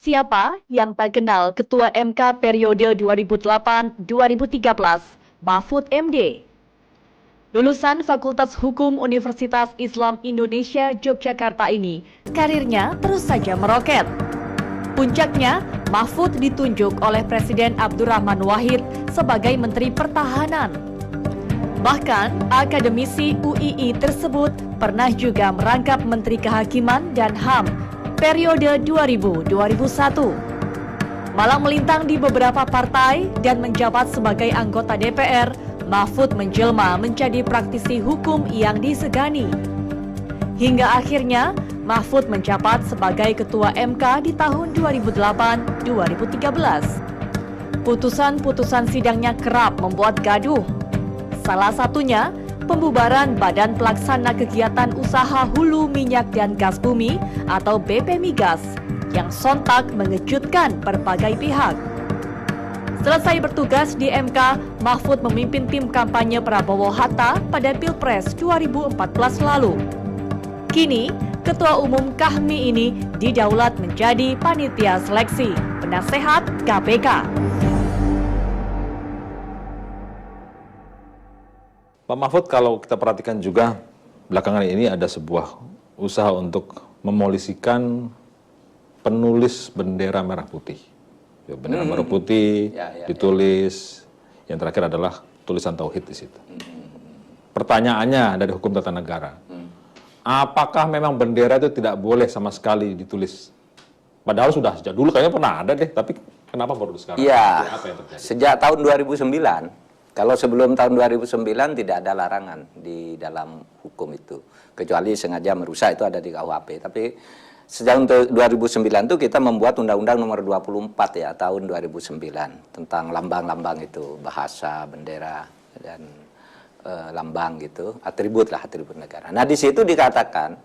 Siapa yang tak kenal Ketua MK periode 2008-2013, Mahfud MD? Lulusan Fakultas Hukum Universitas Islam Indonesia Yogyakarta ini, karirnya terus saja meroket. Puncaknya, Mahfud ditunjuk oleh Presiden Abdurrahman Wahid sebagai Menteri Pertahanan. Bahkan, akademisi UII tersebut pernah juga merangkap Menteri Kehakiman dan HAM periode 2000-2001. Malang melintang di beberapa partai dan menjabat sebagai anggota DPR, Mahfud menjelma menjadi praktisi hukum yang disegani. Hingga akhirnya, Mahfud menjabat sebagai Ketua MK di tahun 2008-2013. Putusan-putusan sidangnya kerap membuat gaduh. Salah satunya, pembubaran Badan Pelaksana Kegiatan Usaha Hulu Minyak dan Gas Bumi atau BP Migas yang sontak mengejutkan berbagai pihak. Selesai bertugas di MK, Mahfud memimpin tim kampanye Prabowo Hatta pada Pilpres 2014 lalu. Kini, Ketua Umum KAHMI ini didaulat menjadi panitia seleksi penasehat KPK. Pak Mahfud, kalau kita perhatikan juga belakangan ini ada sebuah usaha untuk memolisikan penulis bendera merah putih. Ya, bendera merah putih ditulis, yang terakhir adalah tulisan tauhid di situ. Pertanyaannya dari hukum tata negara, apakah memang bendera itu tidak boleh sama sekali ditulis? Padahal sudah sejak dulu kayaknya pernah ada deh, tapi kenapa baru sekarang? Iya, apa yang terjadi? Sejak tahun 2009. Kalau sebelum tahun 2009 tidak ada larangan di dalam hukum itu. Kecuali sengaja merusak, itu ada di KUHP. Tapi sejak 2009 itu kita membuat Undang-Undang nomor 24 ya, tahun 2009. Tentang lambang-lambang itu, bahasa, bendera, dan lambang gitu. Atribut lah, atribut negara. Nah di situ dikatakan,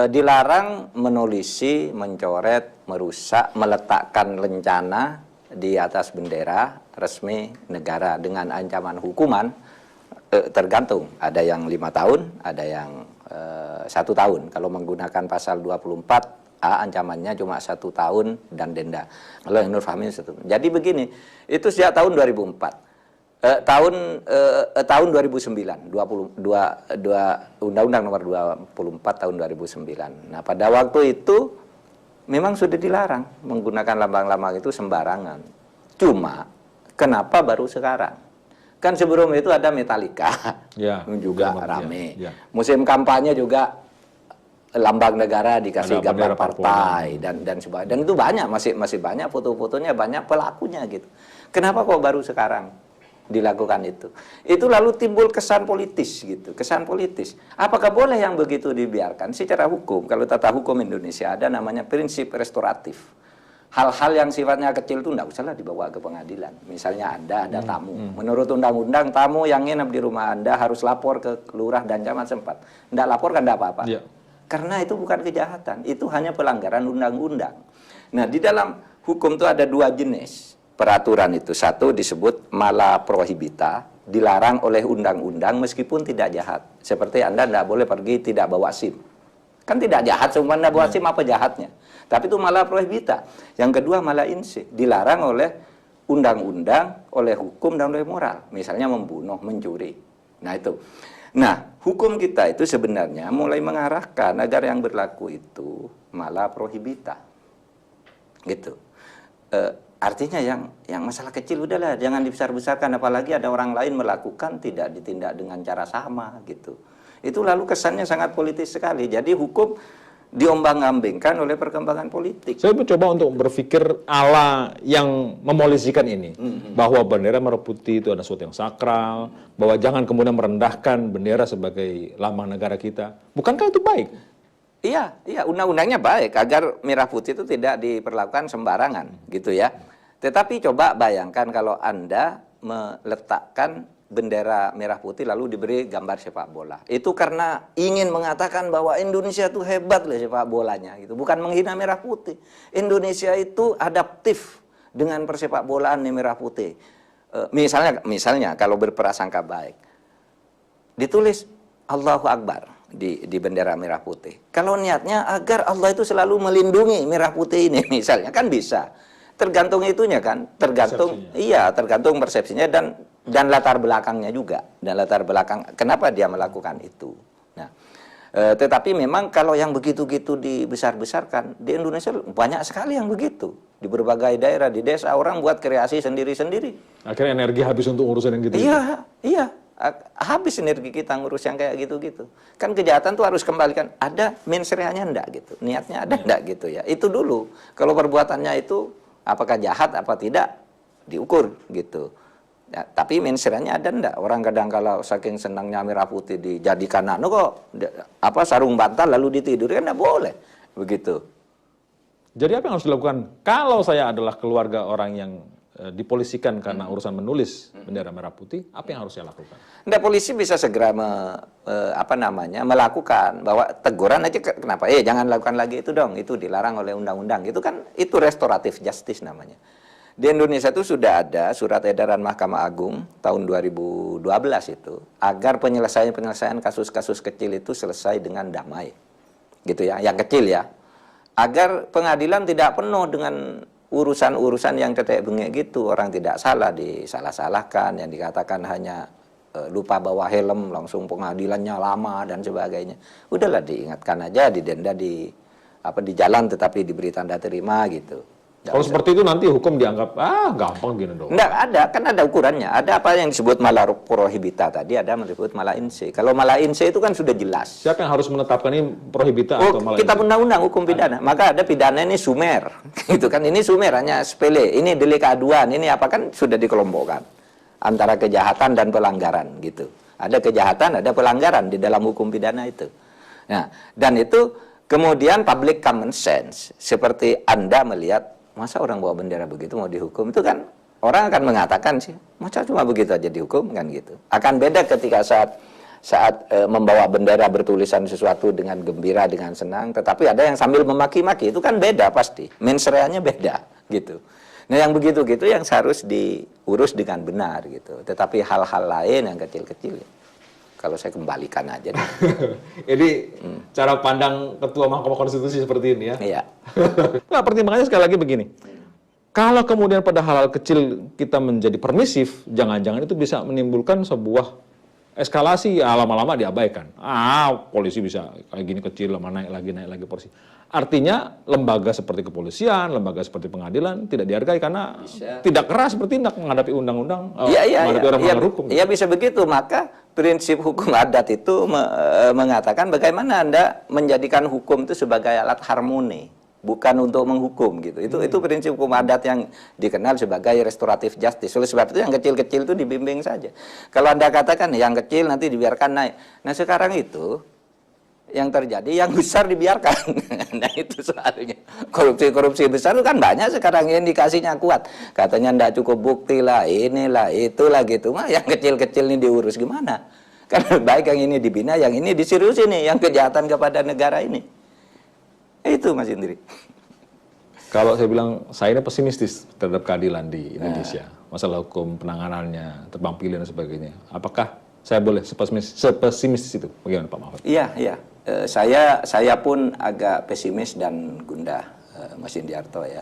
dilarang menulisi, mencoret, merusak, meletakkan lencana di atas bendera resmi negara dengan ancaman hukuman tergantung, ada yang 5 tahun, ada yang 1 tahun. Kalau menggunakan pasal 24A ancamannya cuma 1 tahun dan denda. Kalau yang Nur Fahmi 1 tahun. Jadi begini, itu sejak tahun 2004. Tahun 2009, Undang-Undang nomor 24 tahun 2009. Nah, pada waktu itu memang sudah dilarang menggunakan lambang-lambang itu sembarangan. Cuma, kenapa baru sekarang? Kan sebelum itu ada Metallica, ya, juga rame. Ya. Musim kampanye juga lambang negara dikasih gambar partai dan sebagainya. Dan itu banyak, masih banyak foto-fotonya, banyak pelakunya gitu. Kenapa kok baru sekarang dilakukan itu? Itu lalu timbul kesan politis gitu, kesan politis. Apakah boleh yang begitu dibiarkan? Secara hukum, kalau tata hukum Indonesia ada namanya prinsip restoratif. Hal-hal yang sifatnya kecil itu tidak usahlah dibawa ke pengadilan. Misalnya ada tamu. Menurut undang-undang, tamu yang nginep di rumah Anda harus lapor ke lurah dan camat setempat. Tidak lapor kan tidak apa-apa. Ya. Karena itu bukan kejahatan, itu hanya pelanggaran undang-undang. Nah, di dalam hukum itu ada 2 jenis peraturan itu. Satu disebut mala prohibita, dilarang oleh undang-undang meskipun tidak jahat. Seperti Anda tidak boleh pergi tidak bawa SIM. Kan tidak jahat, cuma tidak bawa SIM, apa jahatnya? Tapi itu mala prohibita. Yang kedua mala insi, dilarang oleh undang-undang, oleh hukum dan oleh moral. Misalnya membunuh, mencuri. Nah itu. Nah, hukum kita itu sebenarnya mulai mengarahkan agar yang berlaku itu mala prohibita. Gitu. Artinya yang masalah kecil udahlah, jangan dibesar-besarkan, apalagi ada orang lain melakukan tidak ditindak dengan cara sama gitu. Itu lalu kesannya sangat politis sekali. Jadi hukum diombang-ambingkan oleh perkembangan politik. Saya mencoba untuk berpikir ala yang memolisikan ini, bahwa bendera merah putih itu ada sesuatu yang sakral, bahwa jangan kemudian merendahkan bendera sebagai lambang negara kita. Bukankah itu baik? Iya, undang-undangnya baik agar merah putih itu tidak diperlakukan sembarangan, gitu ya. Tetapi coba bayangkan kalau Anda meletakkan bendera merah putih lalu diberi gambar sepak bola. Itu karena ingin mengatakan bahwa Indonesia itu hebat loh sepak bolanya gitu. Bukan menghina merah putih. Indonesia itu adaptif dengan persepak bolaan merah putih. Misalnya kalau berprasangka baik. Ditulis Allahu Akbar. di bendera merah putih. Kalau niatnya agar Allah itu selalu melindungi merah putih ini misalnya, kan bisa. Tergantung itunya kan, tergantung persepsinya. Iya, tergantung persepsinya dan latar belakangnya juga. Dan latar belakang kenapa dia melakukan itu. Nah, tetapi memang kalau yang begitu-gitu dibesar-besarkan, di Indonesia banyak sekali yang begitu. Di berbagai daerah, di desa orang buat kreasi sendiri-sendiri. Akhirnya energi habis untuk urusan yang gitu. Iya, iya. Habis energi kita ngurus yang kayak gitu-gitu. Kan kejahatan tuh harus kembalikan. Ada mensreanya enggak gitu. Niatnya ada enggak gitu ya. Itu dulu. Kalau perbuatannya itu apakah jahat apa tidak diukur gitu. Ya, tapi mensreanya ada enggak? Orang kadang kalau saking senangnya merah putih dijadikan kok sarung bantal lalu ditidur kan enggak boleh. Begitu. Jadi apa yang harus dilakukan kalau saya adalah keluarga orang yang dipolisikan karena urusan menulis bendera merah putih, apa yang harus saya lakukan? Nah, polisi bisa segera melakukan bahwa teguran aja kenapa? Jangan lakukan lagi itu dong, itu dilarang oleh undang-undang. Itu kan itu restoratif justice namanya. Di Indonesia itu sudah ada surat edaran Mahkamah Agung tahun 2012 itu agar penyelesaian kasus-kasus kecil itu selesai dengan damai. Gitu ya, yang kecil ya. Agar pengadilan tidak penuh dengan urusan-urusan yang tetek bengek gitu, orang tidak salah disalah-salahkan, yang dikatakan hanya lupa bawa helm langsung pengadilannya lama dan sebagainya. Udahlah diingatkan aja, didenda di jalan tetapi diberi tanda terima gitu. Kalau seperti itu nanti hukum dianggap gampang gini dong. Enggak ada, kan ada ukurannya. Ada apa yang disebut mala prohibita tadi, ada yang disebut mala inse. Kalau mala inse itu kan sudah jelas. Siapa yang harus menetapkan ini prohibita atau mala inse? Kitab undang-undang hukum pidana. Maka ada pidana ini sumer. Gitu kan, ini sumer hanya sepele. Ini delik aduan, ini apa kan sudah dikelompokkan antara kejahatan dan pelanggaran gitu. Ada kejahatan, ada pelanggaran di dalam hukum pidana itu. Nah, dan itu kemudian public common sense seperti Anda melihat masa orang bawa bendera begitu mau dihukum, itu kan orang akan mengatakan sih, masa cuma begitu aja dihukum kan gitu. Akan beda ketika saat membawa bendera bertulisan sesuatu dengan gembira, dengan senang, tetapi ada yang sambil memaki-maki, itu kan beda pasti, mensreanya beda gitu. Nah yang begitu-gitu yang harus diurus dengan benar gitu. Tetapi hal-hal lain yang kecil-kecil, kalau saya kembalikan aja. Jadi cara pandang Ketua Mahkamah Konstitusi seperti ini ya? Iya. Nah, pertimbangannya sekali lagi begini. Kalau kemudian pada hal-hal kecil kita menjadi permisif, jangan-jangan itu bisa menimbulkan sebuah eskalasi, lama-lama diabaikan. Polisi bisa kayak gini kecil, lama naik lagi polisi. Artinya lembaga seperti kepolisian, lembaga seperti pengadilan tidak dihargai karena tidak keras bertindak menghadapi undang-undang, menghadapi orang melanggar hukum. Iya bisa begitu, maka prinsip hukum adat itu mengatakan bagaimana Anda menjadikan hukum itu sebagai alat harmoni, bukan untuk menghukum gitu. Itu prinsip hukum adat yang dikenal sebagai restoratif justice. Oleh sebab itu yang kecil-kecil itu dibimbing saja. Kalau Anda katakan yang kecil nanti dibiarkan naik. Nah sekarang itu yang terjadi yang besar dibiarkan. Nah itu soalnya. Korupsi besar itu kan banyak sekarang, indikasinya kuat. Katanya ndak cukup bukti lah, inilah, itulah gitu. Mah yang kecil-kecil ini diurus gimana? Karena baik yang ini dibina, yang ini diserius ini, yang kejahatan kepada negara ini. Itu Mas Indri. Kalau saya bilang, saya ini pesimistis terhadap keadilan di Indonesia. Masalah hukum, penanganannya, tebang pilih dan sebagainya. Apakah saya boleh sepesimistis itu? Bagaimana Pak Mahfud? Iya. Saya pun agak pesimis dan gundah, Mas Indiarto ya.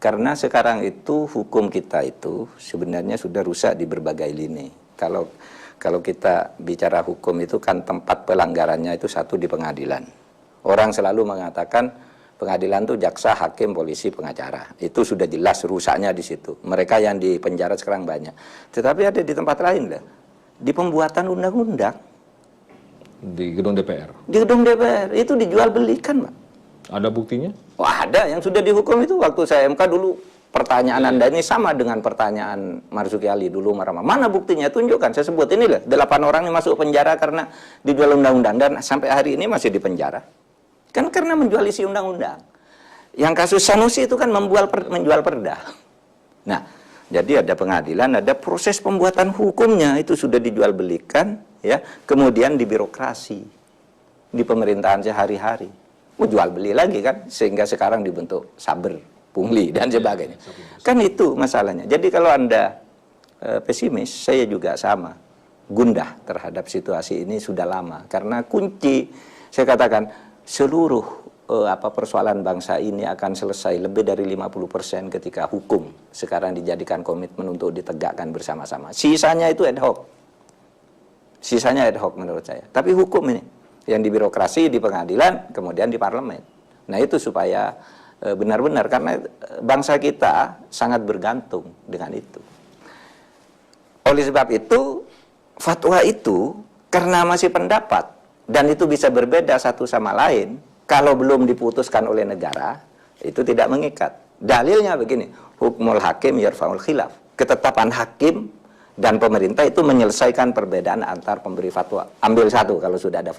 Karena sekarang itu hukum kita itu sebenarnya sudah rusak di berbagai lini. Kalau kita bicara hukum itu kan tempat pelanggarannya itu satu di pengadilan. Orang selalu mengatakan pengadilan itu jaksa, hakim, polisi, pengacara. Itu sudah jelas rusaknya di situ. Mereka yang di penjara sekarang banyak. Tetapi ada di tempat lain lah. Di pembuatan undang-undang. Di gedung DPR? Di gedung DPR. Itu dijual belikan, Pak. Ada buktinya? Wah, ada. Yang sudah dihukum itu waktu saya MK dulu. Pertanyaan Anda ini sama dengan pertanyaan Marzuki Ali dulu marah-marah. Mana buktinya? Tunjukkan. Saya sebut ini lah. 8 orang yang masuk penjara karena dijual undang-undang. Dan sampai hari ini masih di penjara. Kan karena menjual isi undang-undang. Yang kasus Sanusi itu kan menjual perda. Nah, jadi ada pengadilan, ada proses pembuatan hukumnya itu sudah dijual belikan, ya. Kemudian di birokrasi, di pemerintahan sehari-hari, mau jual beli lagi kan, sehingga sekarang dibentuk saber, pungli dan sebagainya. Kan itu masalahnya. Jadi kalau Anda pesimis, saya juga sama. gundah terhadap situasi ini sudah lama. Karena kunci, saya katakan, seluruh persoalan bangsa ini akan selesai lebih dari 50% ketika hukum sekarang dijadikan komitmen untuk ditegakkan bersama-sama. Sisanya itu ad hoc. Sisanya ad hoc menurut saya. Tapi hukum ini yang di birokrasi, di pengadilan, kemudian di parlemen. Nah itu supaya benar-benar, karena bangsa kita sangat bergantung dengan itu. Oleh sebab itu, fatwa itu karena masih pendapat dan itu bisa berbeda satu sama lain, kalau belum diputuskan oleh negara, itu tidak mengikat. Dalilnya begini, hukmul hakim yarfa'ul khilaf. Ketetapan hakim dan pemerintah itu menyelesaikan perbedaan antar pemberi fatwa. Ambil satu kalau sudah ada